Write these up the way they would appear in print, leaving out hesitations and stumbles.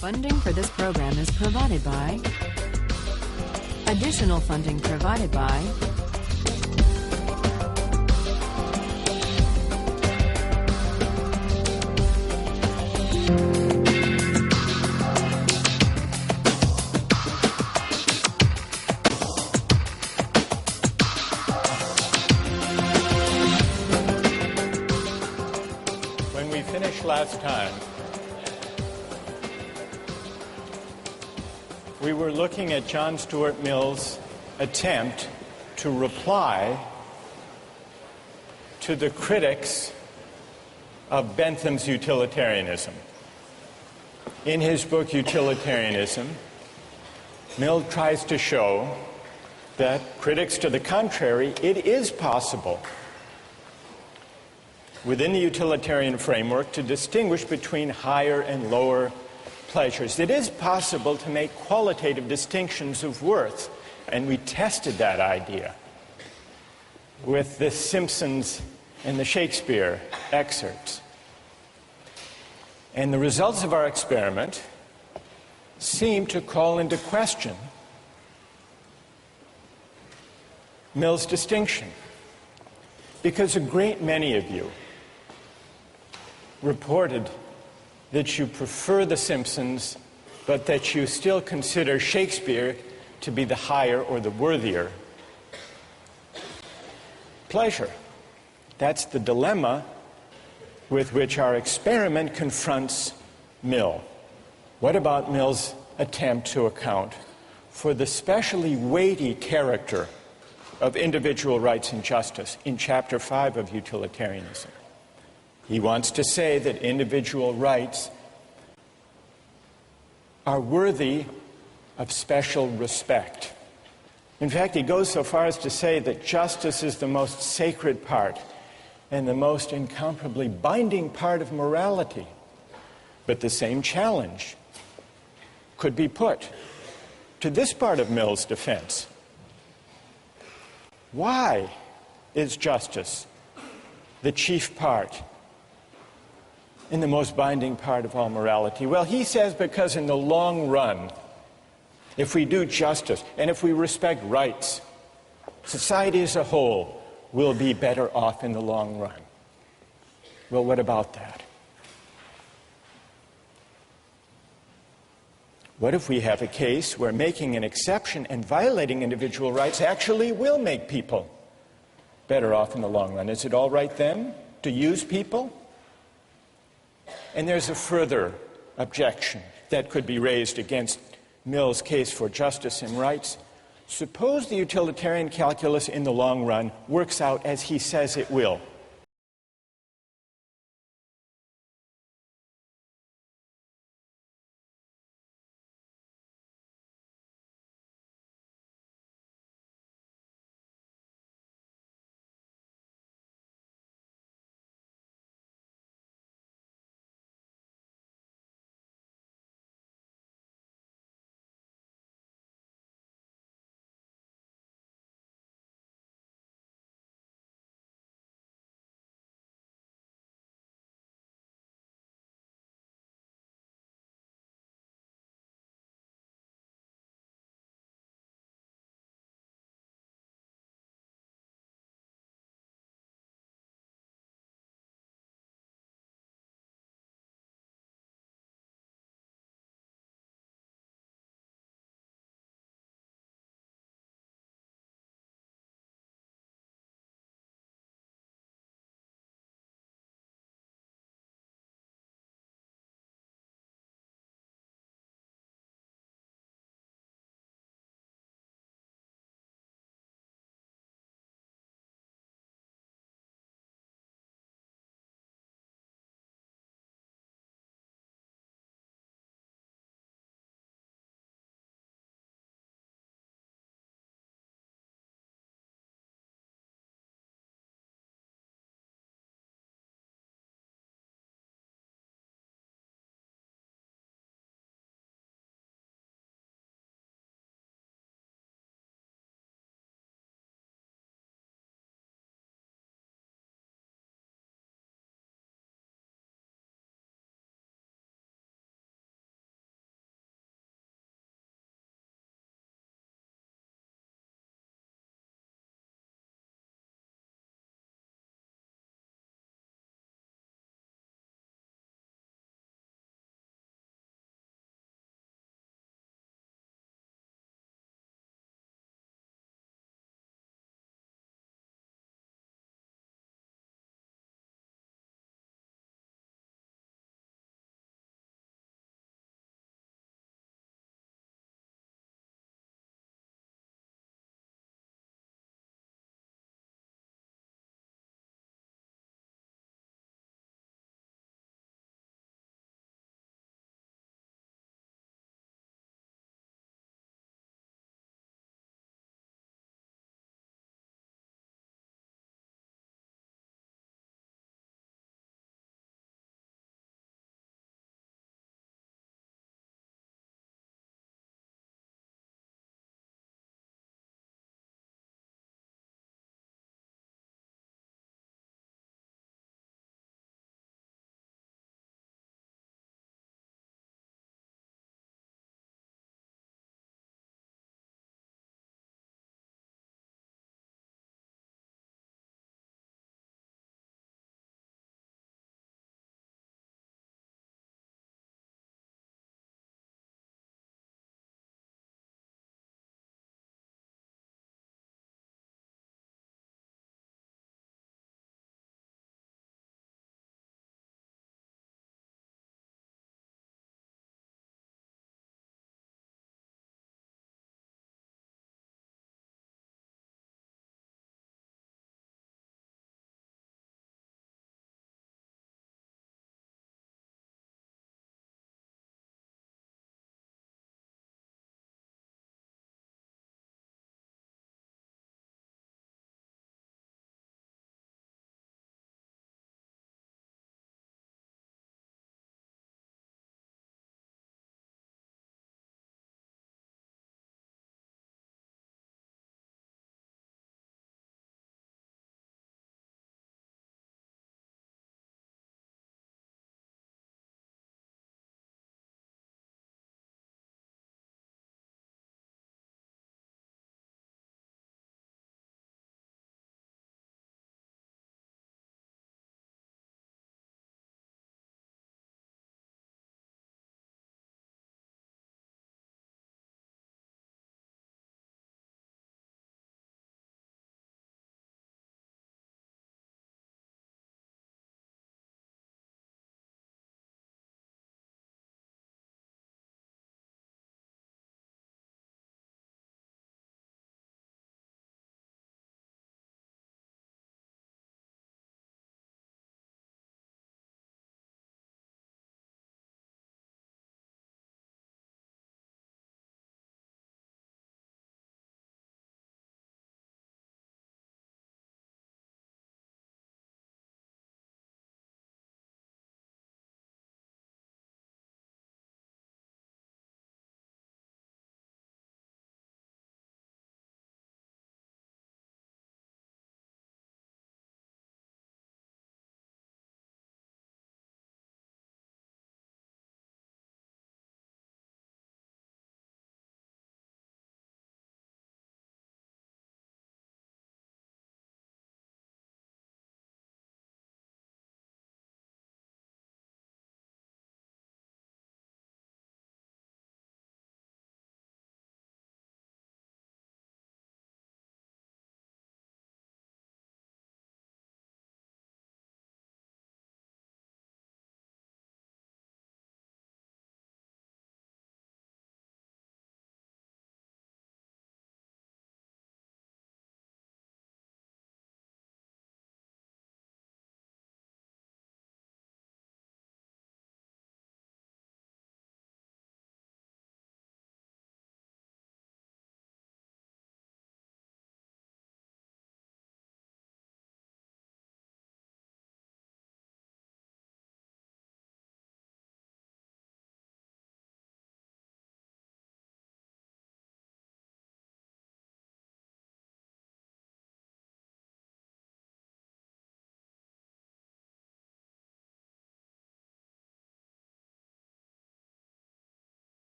Funding for this program is provided by. Additional funding provided by. When we finished last time, we were looking at John Stuart Mill's attempt to reply to the critics of Bentham's utilitarianism. In his book, Utilitarianism, Mill tries to show that critics to the contrary, it is possible within the utilitarian framework to distinguish between higher and lower pleasures. It is possible to make qualitative distinctions of worth, and we tested that idea with the Simpsons and the Shakespeare excerpts. And the results of our experiment seem to call into question Mill's distinction, because a great many of you reported that you prefer the Simpsons, but that you still consider Shakespeare to be the higher or the worthier pleasure. That's the dilemma with which our experiment confronts Mill. What about Mill's attempt to account for the specially weighty character of individual rights and justice in Chapter 5 of Utilitarianism? He wants to say that individual rights are worthy of special respect. In fact, he goes so far as to say that justice is the most sacred part and the most incomparably binding part of morality. But the same challenge could be put to this part of Mill's defense. Why is justice the chief part and the most binding part of all morality? Well, he says because in the long run, if we do justice and if we respect rights, society as a whole will be better off in the long run. Well, what about that? What if we have a case where making an exception and violating individual rights actually will make people better off in the long run? Is it all right then to use people? And there's a further objection that could be raised against Mill's case for justice and rights. Suppose the utilitarian calculus in the long run works out as he says it will.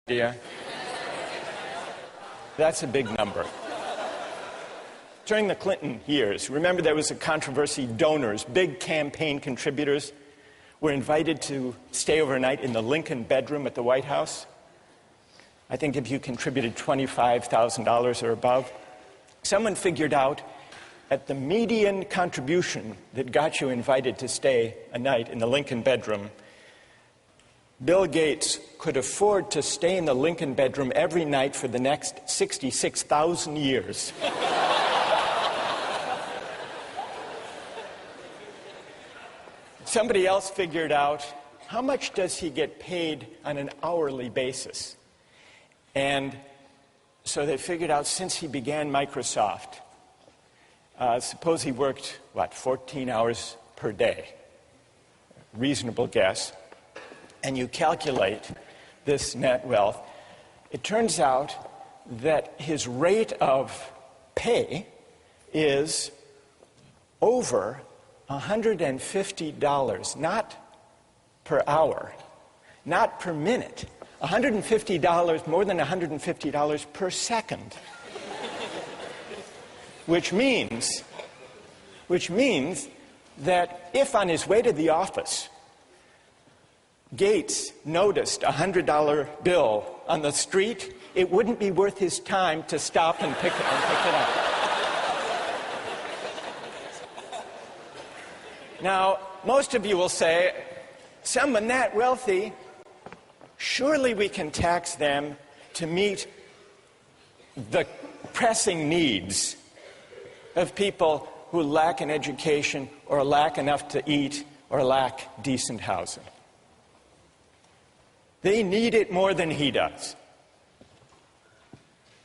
idea? That's a big number. During the Clinton years, remember there was a controversy. Donors, big campaign contributors, were invited to stay overnight in the Lincoln bedroom at the White House. I think if you contributed $25,000 or above, someone figured out at the median contribution that got you invited to stay a night in the Lincoln bedroom, Bill Gates could afford to stay in the Lincoln bedroom every night for the next 66,000 years. Somebody else figured out, how much does he get paid on an hourly basis? And so they figured out, since he began Microsoft, suppose he worked, 14 hours per day. Reasonable guess. And you calculate this net wealth. It turns out that his rate of pay is over $150, not per hour, not per minute, $150, more than $150 per second. Which means that if on his way to the office, Gates noticed a $100 bill on the street, it wouldn't be worth his time to stop and pick it up. Now, most of you will say, someone that wealthy, surely we can tax them to meet the pressing needs of people who lack an education or lack enough to eat or lack decent housing. They need it more than he does.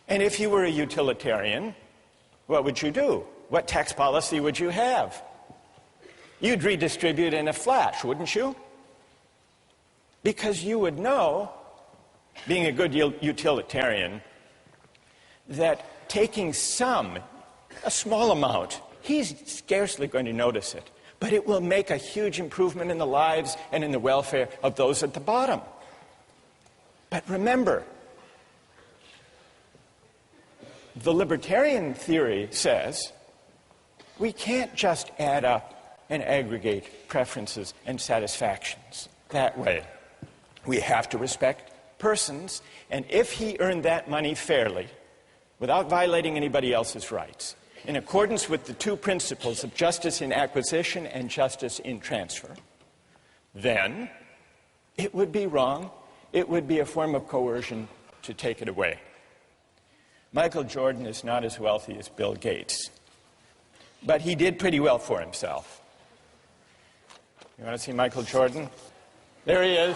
And if you were a utilitarian, what would you do? What tax policy would you have? You'd redistribute in a flash, wouldn't you? Because you would know, being a good utilitarian, that taking a small amount, he's scarcely going to notice it, but it will make a huge improvement in the lives and in the welfare of those at the bottom. But remember, the libertarian theory says we can't just add up and aggregate preferences and satisfactions that way. We have to respect persons, and if he earned that money fairly, without violating anybody else's rights, in accordance with the two principles of justice in acquisition and justice in transfer, then it would be wrong, it would be a form of coercion to take it away. Michael Jordan is not as wealthy as Bill Gates, but he did pretty well for himself. You want to see Michael Jordan? There he is.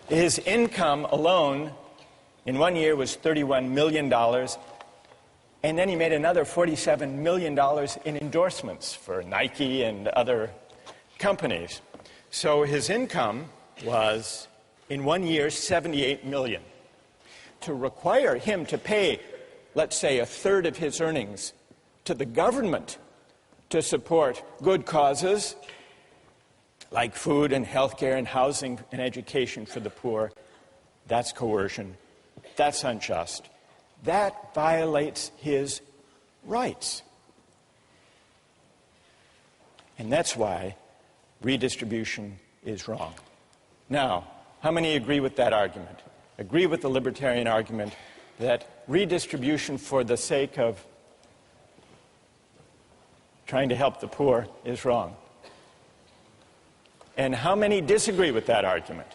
His income alone in 1 year was $31 million, and then he made another $47 million in endorsements for Nike and other companies. So his income was, in 1 year, $78 million. To require him to pay, let's say, a third of his earnings to the government to support good causes like food and health care and housing and education for the poor, that's coercion. That's unjust. That violates his rights. And that's why redistribution is wrong. Now, how many agree with that argument? Agree with the libertarian argument that redistribution for the sake of trying to help the poor is wrong? And how many disagree with that argument?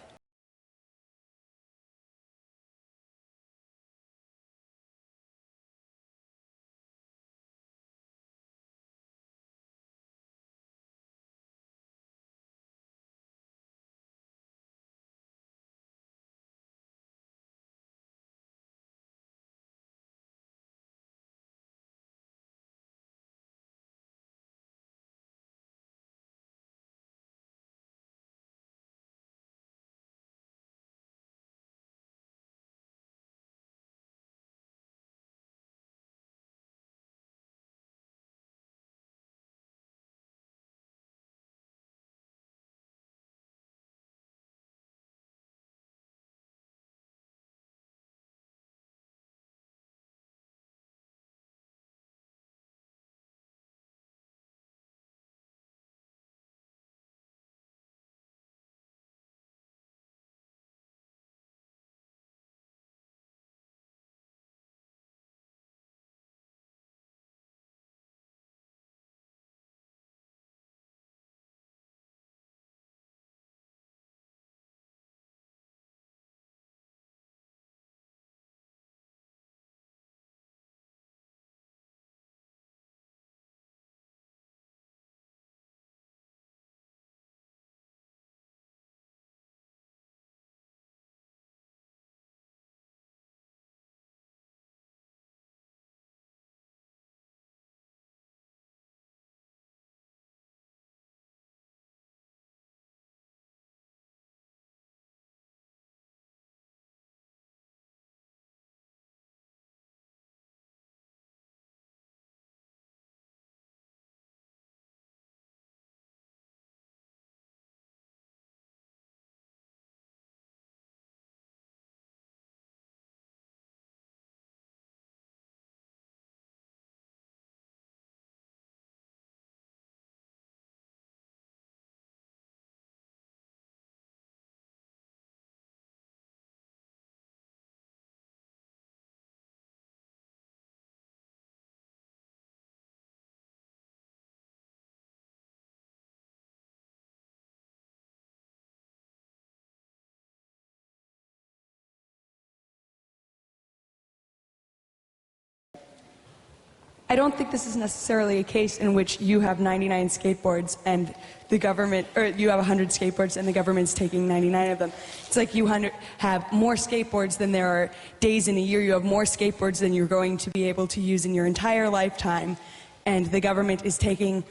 I don't think this is necessarily a case in which you have 99 skateboards and the government, or you have 100 skateboards and the government's taking 99 of them. It's like you have more skateboards than there are days in a year. You have more skateboards than you're going to be able to use in your entire lifetime, and the government is taking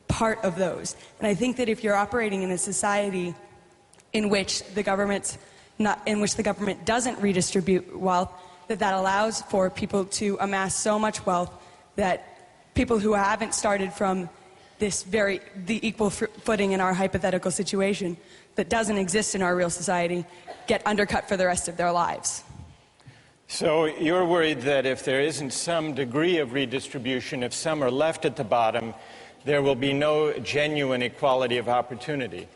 part of those. And I think that if you're operating in a society in which the government doesn't redistribute wealth, that allows for people to amass so much wealth that people who haven't started from the equal footing in our hypothetical situation that doesn't exist in our real society get undercut for the rest of their lives. So you're worried that if there isn't some degree of redistribution, if some are left at the bottom, there will be no genuine equality of opportunity.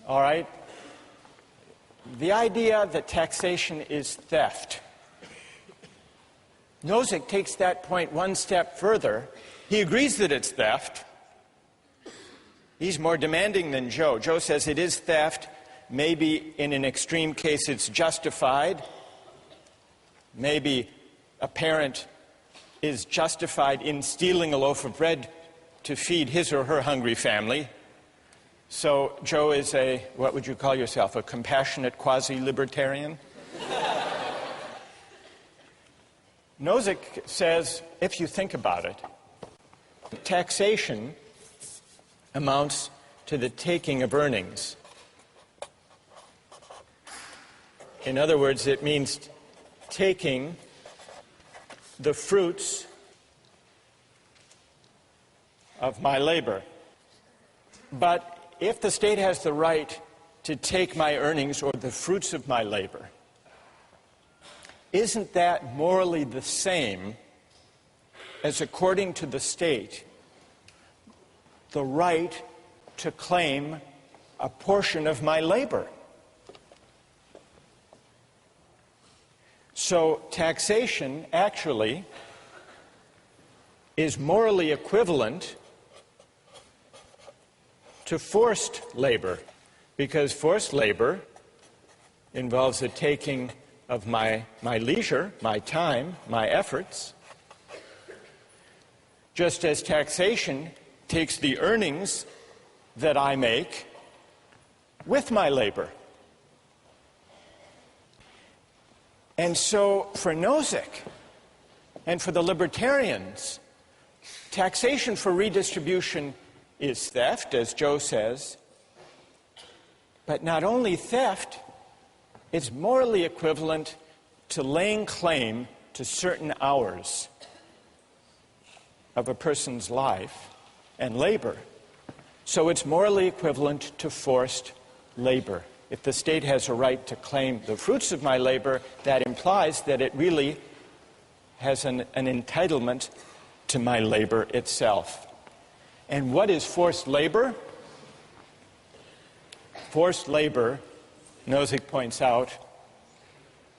All right? The idea that taxation is theft. Nozick takes that point one step further. He agrees that it's theft. He's more demanding than Joe. Joe says it is theft. Maybe in an extreme case it's justified. Maybe a parent is justified in stealing a loaf of bread to feed his or her hungry family. So Joe is what would you call yourself, a compassionate quasi-libertarian? Nozick says, if you think about it, taxation amounts to the taking of earnings. In other words, it means taking the fruits of my labor. But if the state has the right to take my earnings or the fruits of my labor, isn't that morally the same as, according to the state, the right to claim a portion of my labor? So taxation actually is morally equivalent to forced labor, because forced labor involves the taking of my leisure, my time, my efforts, just as taxation takes the earnings that I make with my labor. And so for Nozick and for the libertarians, taxation for redistribution is theft, as Joe says, but not only theft, it's morally equivalent to laying claim to certain hours of a person's life and labor. So it's morally equivalent to forced labor. If the state has a right to claim the fruits of my labor, that implies that it really has an entitlement to my labor itself. And what is forced labor? Forced labor, Nozick points out,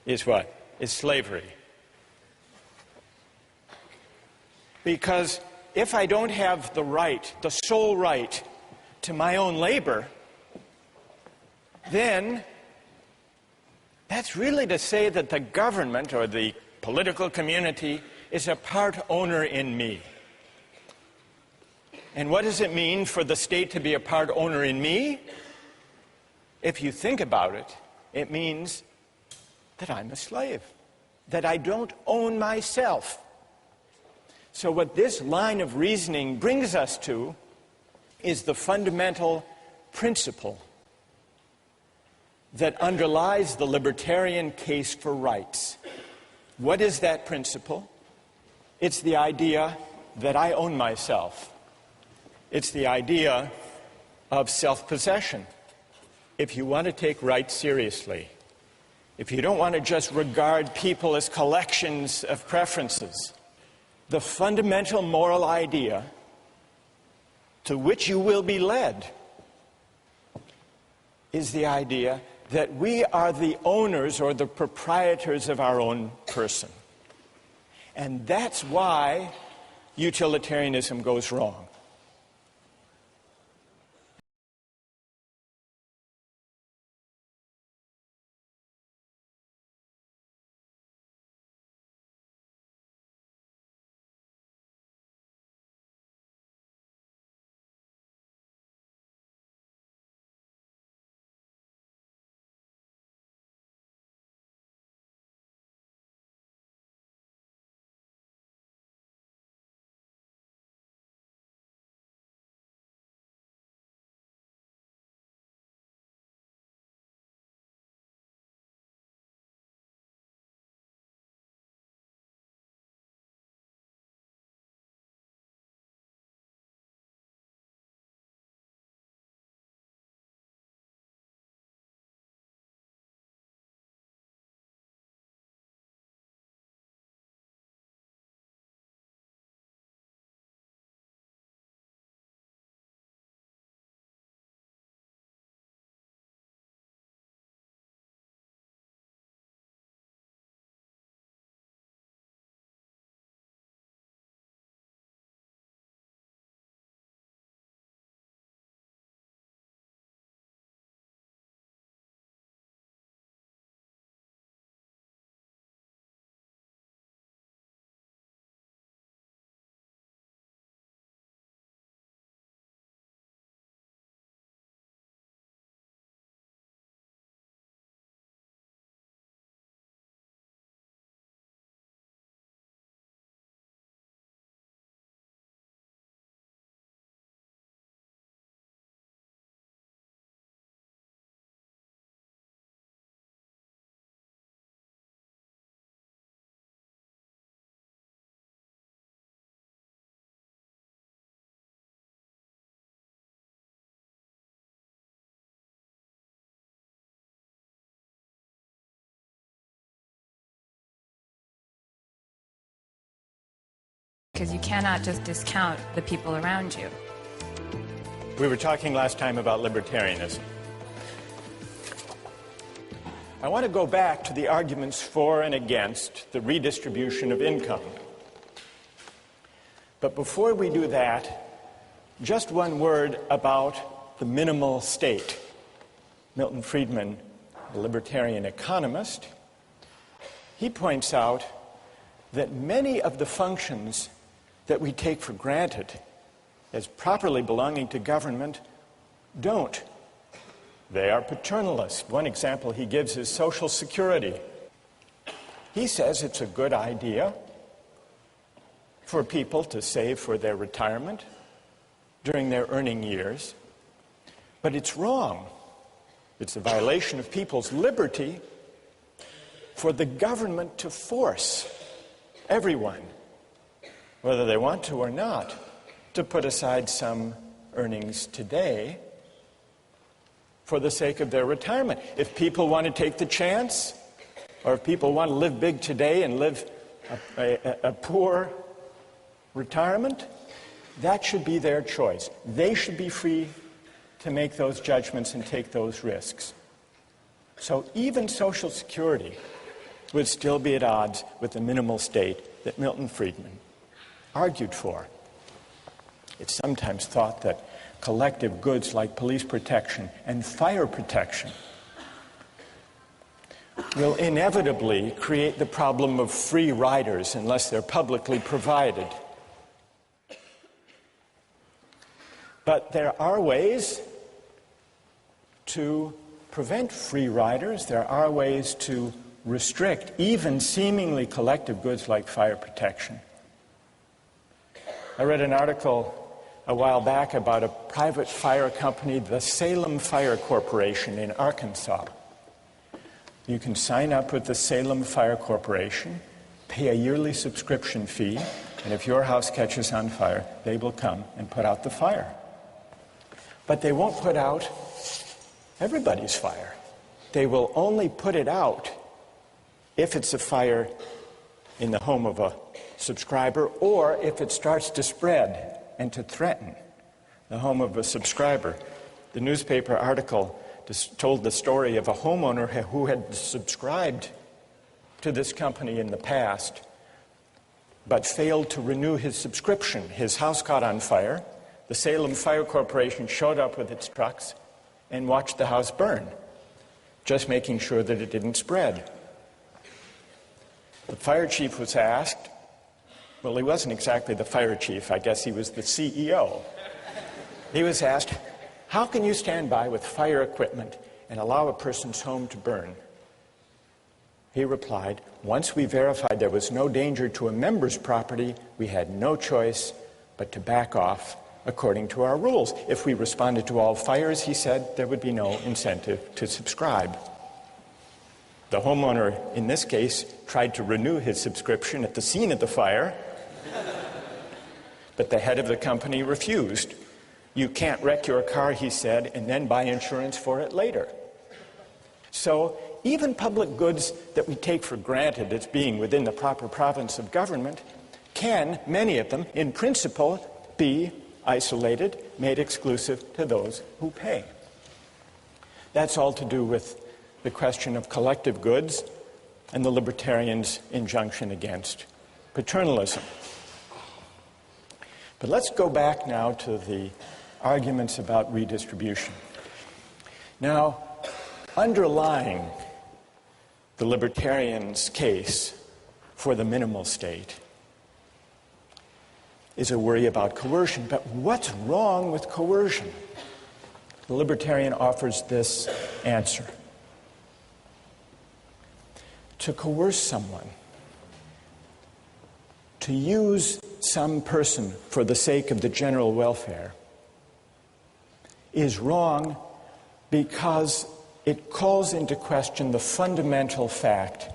is what? Is slavery. Because if I don't have the right, the sole right, to my own labor, then that's really to say that the government or the political community is a part owner in me. And what does it mean for the state to be a part owner in me? If you think about it, it means that I'm a slave, that I don't own myself. So what this line of reasoning brings us to is the fundamental principle that underlies the libertarian case for rights. What is that principle? It's the idea that I own myself. It's the idea of self-possession. If you want to take rights seriously, if you don't want to just regard people as collections of preferences, the fundamental moral idea to which you will be led is the idea that we are the owners or the proprietors of our own person. And that's why utilitarianism goes wrong. because you cannot just discount the people around you. We were talking last time about libertarianism. I want to go back to the arguments for and against the redistribution of income. But before we do that, just one word about the minimal state. Milton Friedman, a libertarian economist, he points out that many of the functions that we take for granted as properly belonging to government don't. They are paternalist. One example he gives is Social Security. He says it's a good idea for people to save for their retirement during their earning years, but it's wrong. It's a violation of people's liberty for the government to force everyone, whether they want to or not, to put aside some earnings today for the sake of their retirement. If people want to take the chance, or if people want to live big today and live a poor retirement, that should be their choice. They should be free to make those judgments and take those risks. So even Social Security would still be at odds with the minimal state that Milton Friedman argued for. It's sometimes thought that collective goods like police protection and fire protection will inevitably create the problem of free riders unless they're publicly provided. But there are ways to prevent free riders. There are ways to restrict even seemingly collective goods like fire protection. I read an article a while back about a private fire company, the Salem Fire Corporation in Arkansas. You can sign up with the Salem Fire Corporation, pay a yearly subscription fee, and if your house catches on fire, they will come and put out the fire. But they won't put out everybody's fire. They will only put it out if it's a fire in the home of a subscriber or if it starts to spread and to threaten the home of a subscriber. The newspaper article told the story of a homeowner who had subscribed to this company in the past but failed to renew his subscription. His house caught on fire. The Salem Fire Corporation showed up with its trucks and watched the house burn, just making sure that it didn't spread. The fire chief was asked, well, he wasn't exactly the fire chief, I guess he was the CEO. He was asked, how can you stand by with fire equipment and allow a person's home to burn? He replied, once we verified there was no danger to a member's property, we had no choice but to back off according to our rules. If we responded to all fires, he said, there would be no incentive to subscribe. The homeowner, in this case, tried to renew his subscription at the scene of the fire, but the head of the company refused. You can't wreck your car, he said, and then buy insurance for it later. So even public goods that we take for granted as being within the proper province of government can, many of them, in principle, be isolated, made exclusive to those who pay. That's all to do with the question of collective goods and the libertarians' injunction against paternalism. But let's go back now to the arguments about redistribution. Now, underlying the libertarians' case for the minimal state is a worry about coercion. But what's wrong with coercion? The libertarian offers this answer. To coerce someone, to use some person for the sake of the general welfare, is wrong because it calls into question the fundamental fact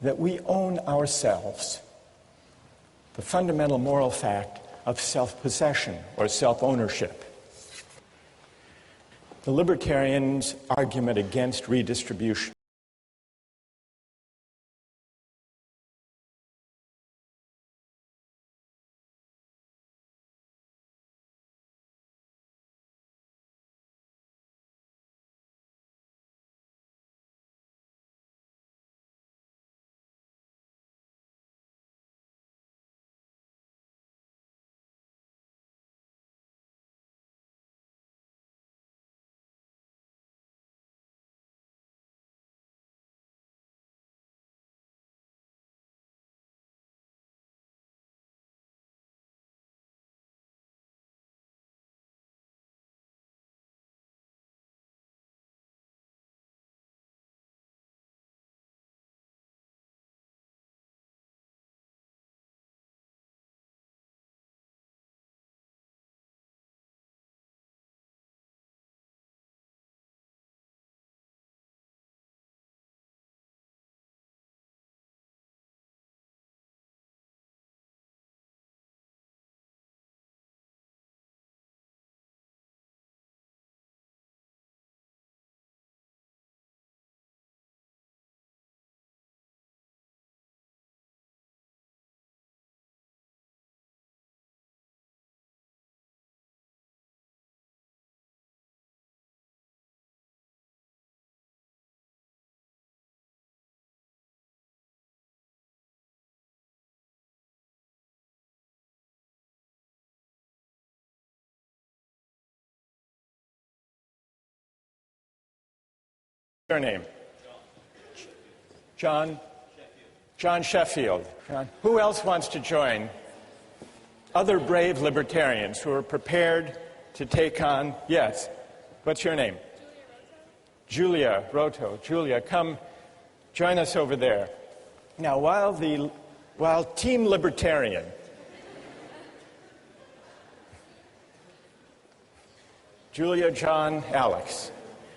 that we own ourselves, the fundamental moral fact of self-possession or self-ownership. The libertarians' argument against redistribution Your name? John? John Sheffield. John. Who else wants to join other brave libertarians who are prepared to take on, yes, what's your name? Julia Roto. Julia, come join us over there. Now, while Team Libertarian Julia, John, Alex,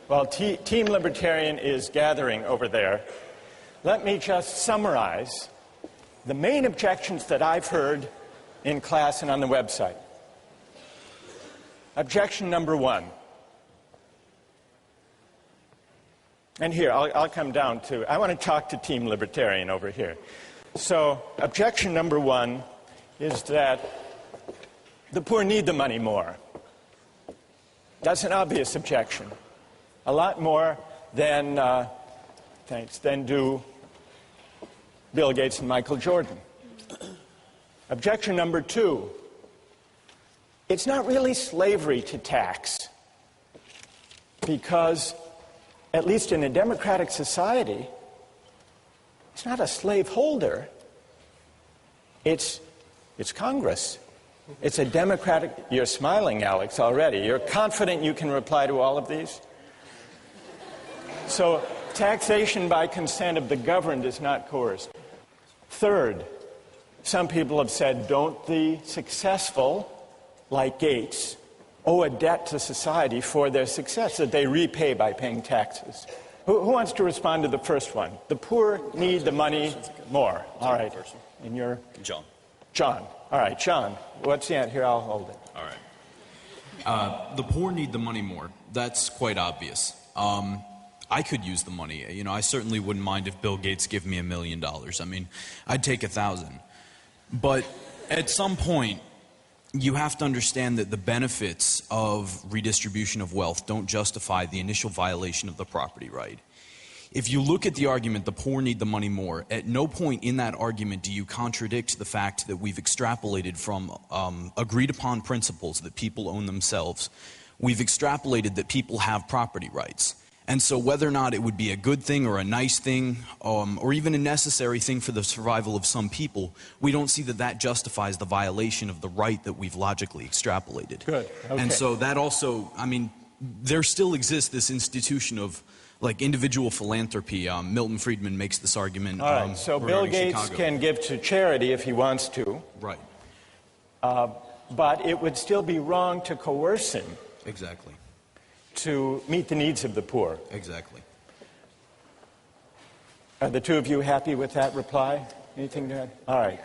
while Team Libertarian is gathering over there, let me just summarize the main objections that I've heard in class and on the website. Objection number one. And here, I'll come down to, I want to talk to Team Libertarian over here. So, objection number one is that the poor need the money more. That's an obvious objection. A lot more than do Bill Gates and Michael Jordan. Objection number two, it's not really slavery to tax, because at least in a democratic society, it's not a slaveholder. It's Congress. It's a democratic... You're smiling, Alex, already. You're confident you can reply to all of these? So, taxation by consent of the governed is not coerced. Third, some people have said, don't the successful, like Gates, owe a debt to society for their success that they repay by paying taxes? Who wants to respond to the first one? The poor need the money more. All right. And you're? John. John. All right, John. What's the answer? Here, I'll hold it. All right. The poor need the money more. That's quite obvious. I could use the money. You know, I certainly wouldn't mind if Bill Gates gave me $1 million. I mean, I'd take 1,000. But at some point, you have to understand that the benefits of redistribution of wealth don't justify the initial violation of the property right. If you look at the argument, the poor need the money more, at no point in that argument do you contradict the fact that we've extrapolated from agreed upon principles that people own themselves. We've extrapolated that people have property rights. And so whether or not it would be a good thing or a nice thing or even a necessary thing for the survival of some people, we don't see that that justifies the violation of the right that we've logically extrapolated. Good. Okay. And so that also, I mean, there still exists this institution of like individual philanthropy. Milton Friedman makes this argument. All right, so Bill Gates Chicago. can give to charity if he wants to. Right. But it would still be wrong to coerce him. Exactly. To meet the needs of the poor. Exactly. Are the two of you happy with that reply? Anything to add? All right.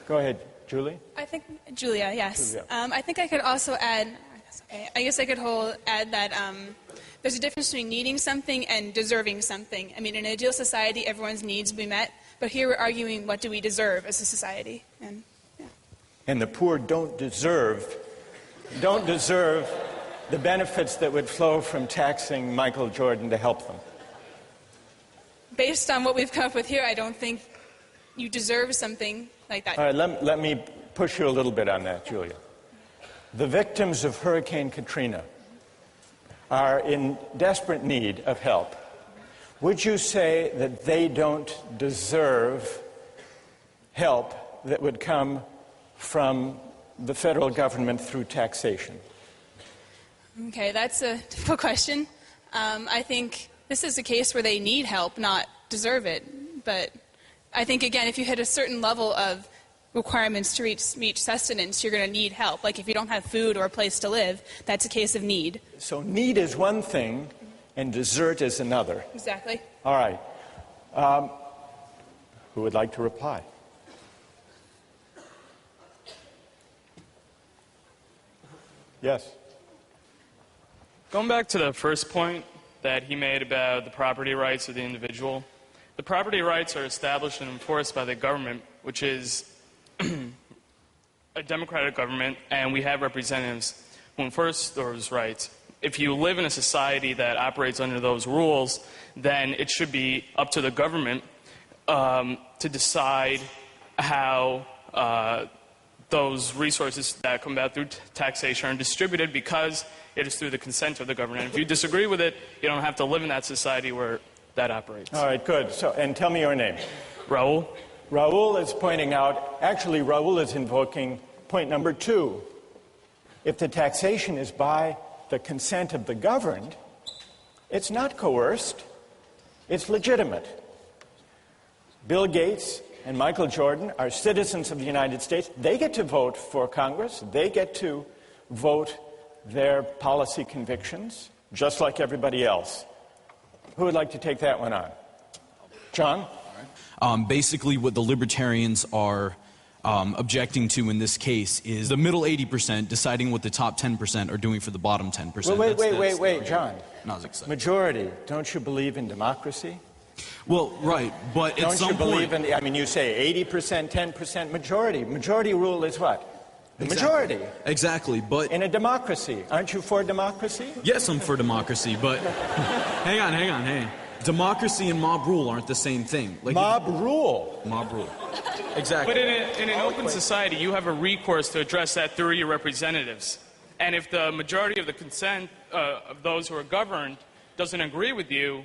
Go ahead, Julie. I think, Julia, yes. Julia. I think I could also add, I guess I could add that there's a difference between needing something and deserving something. I mean, in an ideal society, everyone's needs will be met, but here we're arguing what do we deserve as a society. And, yeah. And the poor don't deserve the benefits that would flow from taxing Michael Jordan to help them. Based on what we've come up with here, I don't think you deserve something like that. All right, let me push you a little bit on that, Julia. The victims of Hurricane Katrina are in desperate need of help. Would you say that they don't deserve help that would come from the federal government through taxation? Okay, that's a difficult question. I think this is a case where they need help, not deserve it. But I think, again, if you hit a certain level of requirements to reach sustenance, you're going to need help. Like if you don't have food or a place to live, that's a case of need. So need is one thing, and desert is another. Exactly. All right. Who would like to reply? Yes. Going back to the first point that he made about the property rights of the individual, the property rights are established and enforced by the government, which is a democratic government, and we have representatives who enforce those rights. If you live in a society that operates under those rules, then it should be up to the government to decide how those resources that come about through taxation are distributed, because it is through the consent of the government. If you disagree with it, you don't have to live in that society where that operates. All right, good. So, and tell me your name. Raul? Raul is pointing out, actually, Raul is invoking point number 2. If the taxation is by the consent of the governed, it's not coerced, it's legitimate. Bill Gates and Michael Jordan are citizens of the United States. They get to vote for Congress. They get to vote their policy convictions, just like everybody else. Who would like to take that one on? John? Basically, what the libertarians are objecting to in this case is the middle 80% deciding what the top 10% are doing for the bottom 10%. Wait, John. No, I was excited. Majority. Don't you believe in democracy? Well, right, but at some point... Don't you believe in, I mean, you say 80%, 10% majority. Majority rule is what? The majority. Exactly, but... In a democracy. Aren't you for democracy? Yes, I'm for democracy, but... hang on. Democracy and mob rule aren't the same thing. Like mob rule? Mob rule. Exactly. But in an open society, you have a recourse to address that through your representatives. And if the majority of the consent of those who are governed doesn't agree with you,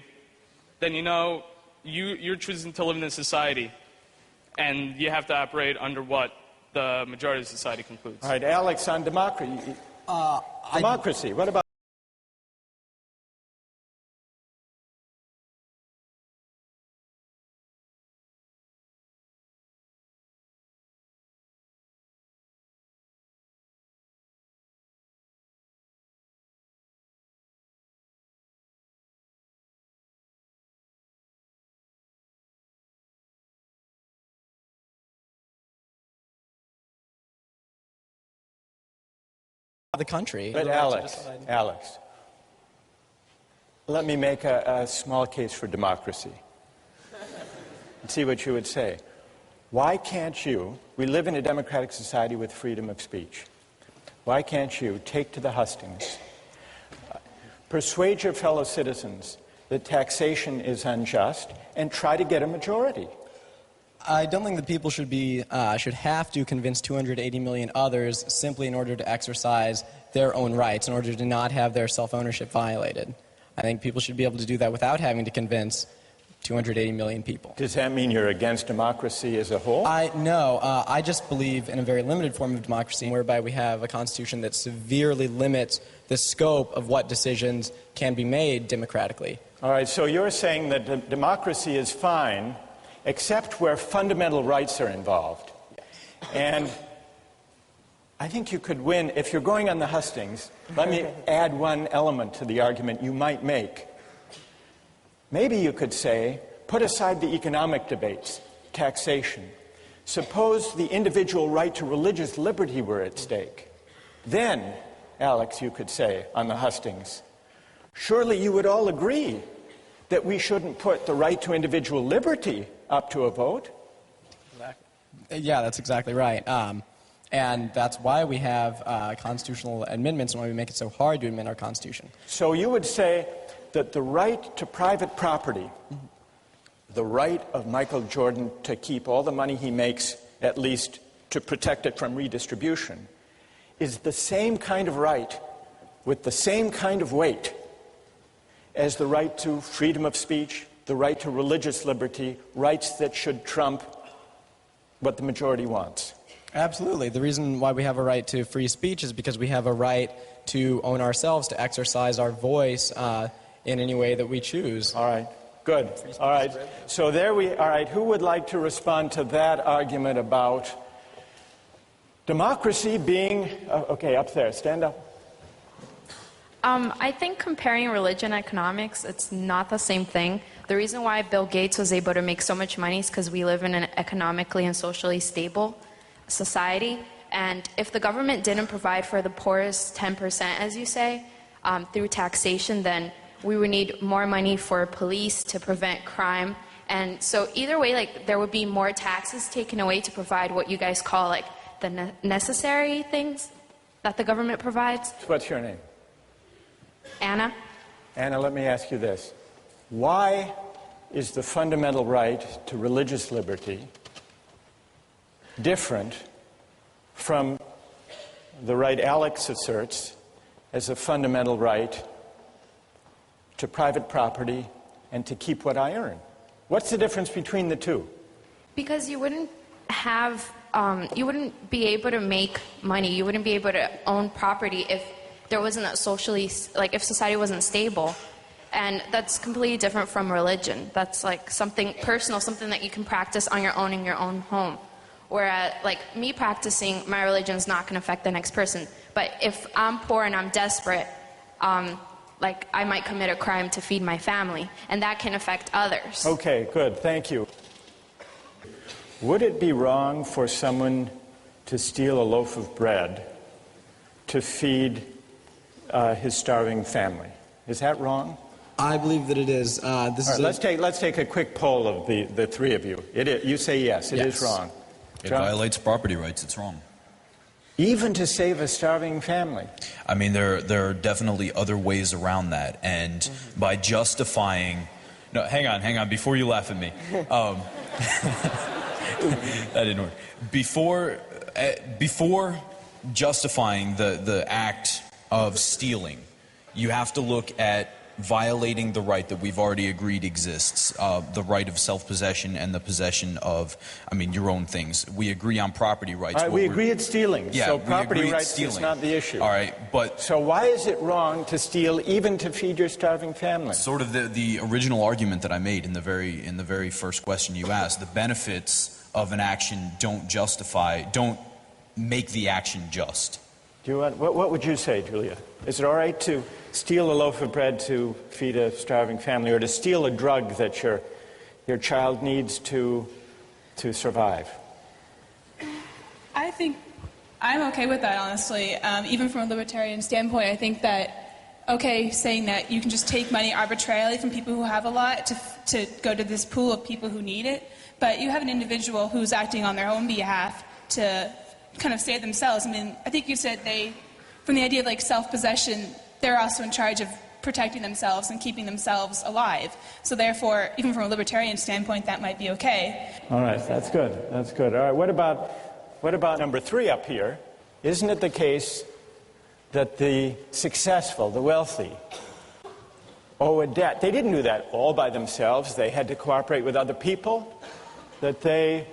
then you know you're choosing to live in this society. And you have to operate under what the majority of society concludes. All right, Alex, on democracy. Democracy, what about... the country. But Alex, let me make a small case for democracy and see what you would say. Why can't you, we live in a democratic society with freedom of speech, why can't you take to the hustings, persuade your fellow citizens that taxation is unjust, and try to get a majority? I don't think that people should have to convince 280 million others simply in order to exercise their own rights, in order to not have their self-ownership violated. I think people should be able to do that without having to convince 280 million people. Does that mean you're against democracy as a whole? No. I just believe in a very limited form of democracy whereby we have a constitution that severely limits the scope of what decisions can be made democratically. All right, so you're saying that democracy is fine except where fundamental rights are involved. And I think you could win, if you're going on the hustings, let me add one element to the argument you might make. Maybe you could say, put aside the economic debates, taxation. Suppose the individual right to religious liberty were at stake. Then, Alex, you could say on the hustings, surely you would all agree that we shouldn't put the right to individual liberty up to a vote? Yeah, that's exactly right. And that's why we have constitutional amendments and why we make it so hard to amend our Constitution. So you would say that the right to private property, the right of Michael Jordan to keep all the money he makes, at least to protect it from redistribution, is the same kind of right with the same kind of weight as the right to freedom of speech, the right to religious liberty, rights that should trump what the majority wants. Absolutely. The reason why we have a right to free speech is because we have a right to own ourselves, to exercise our voice in any way that we choose. All right. Good. All right. So all right. Who would like to respond to that argument about democracy being, okay, up there, stand up. I think comparing religion and economics, it's not the same thing. The reason why Bill Gates was able to make so much money is because we live in an economically and socially stable society. And if the government didn't provide for the poorest 10%, as you say, through taxation, then we would need more money for police to prevent crime. And so either way, like, there would be more taxes taken away to provide what you guys call, like, the necessary things that the government provides. What's your name? Anna? Anna, let me ask you this. Why is the fundamental right to religious liberty different from the right Alex asserts as a fundamental right to private property, and to keep what I earn. What's the difference between the two? Because you wouldn't be able to make money, you wouldn't be able to own property if there wasn't a if society wasn't stable. And that's completely different from religion. That's like something personal, something that you can practice on your own in your own home. Whereas, like, me practicing my religion is not going to affect the next person. But if I'm poor and I'm desperate, like, I might commit a crime to feed my family, and that can affect others. Okay, good, thank you. Would it be wrong for someone to steal a loaf of bread to feed his starving family? Is that wrong? I believe that it is. Let's take a quick poll of the three of you. You say yes, it is wrong. It violates property rights. It's wrong. Even to save a starving family? I mean, there are definitely other ways around that. And by justifying... No, hang on, before you laugh at me. That didn't work. Before justifying the act of stealing, you have to look at violating the right that we've already agreed exists, the right of self-possession and the possession of, your own things. We agree on property rights. All right, we agree at stealing, yeah, so property rights stealing. is not the issue. All right, but... So why is it wrong to steal even to feed your starving family? Sort of the original argument that I made in the very first question you asked. The benefits of an action don't make the action just. What would you say, Julia? Is it all right to steal a loaf of bread to feed a starving family, or to steal a drug that your child needs to survive? I think I'm okay with that, honestly. Even from a libertarian standpoint, I think that, saying that you can just take money arbitrarily from people who have a lot to go to this pool of people who need it, but you have an individual who's acting on their own behalf to kind of save themselves. I think you said from the idea of like self-possession, they're also in charge of protecting themselves and keeping themselves alive. So therefore, even from a libertarian standpoint, that might be okay. All right, that's good. That's good. All right, what about number 3 up here? Isn't it the case that the successful, the wealthy, owe a debt? They didn't do that all by themselves. They had to cooperate with other people. That they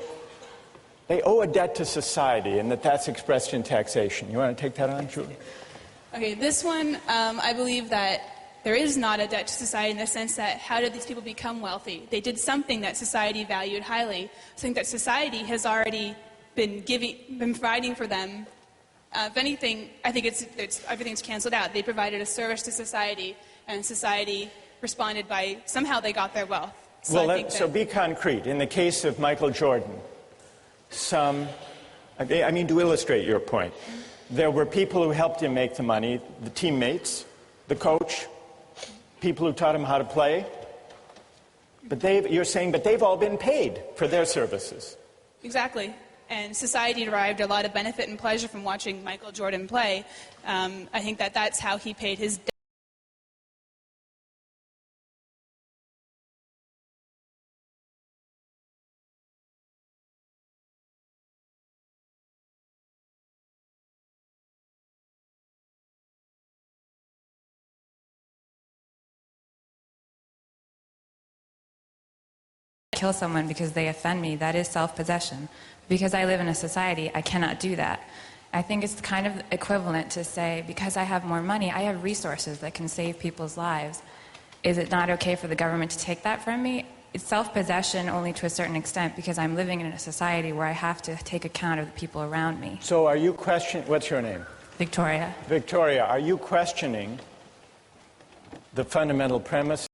owe a debt to society, and that's expressed in taxation. You want to take that on, Julie? Okay, this one, I believe that there is not a debt to society in the sense that how did these people become wealthy? They did something that society valued highly. Something that society has already been providing for them. If anything, I think everything's canceled out. They provided a service to society, and society responded by somehow they got their wealth. So be concrete. In the case of Michael Jordan, to illustrate your point, there were people who helped him make the money, the teammates, the coach, people who taught him how to play. But you're saying they've all been paid for their services. Exactly. And society derived a lot of benefit and pleasure from watching Michael Jordan play. I think that's how he paid his debt. Kill someone because they offend me, that is self-possession. Because I live in a society, I cannot do that. I think it's kind of equivalent to say, because I have more money, I have resources that can save people's lives. Is it not okay for the government to take that from me? It's self-possession only to a certain extent, because I'm living in a society where I have to take account of the people around me. So are you questioning, what's your name? Victoria. Victoria, are you questioning the fundamental premise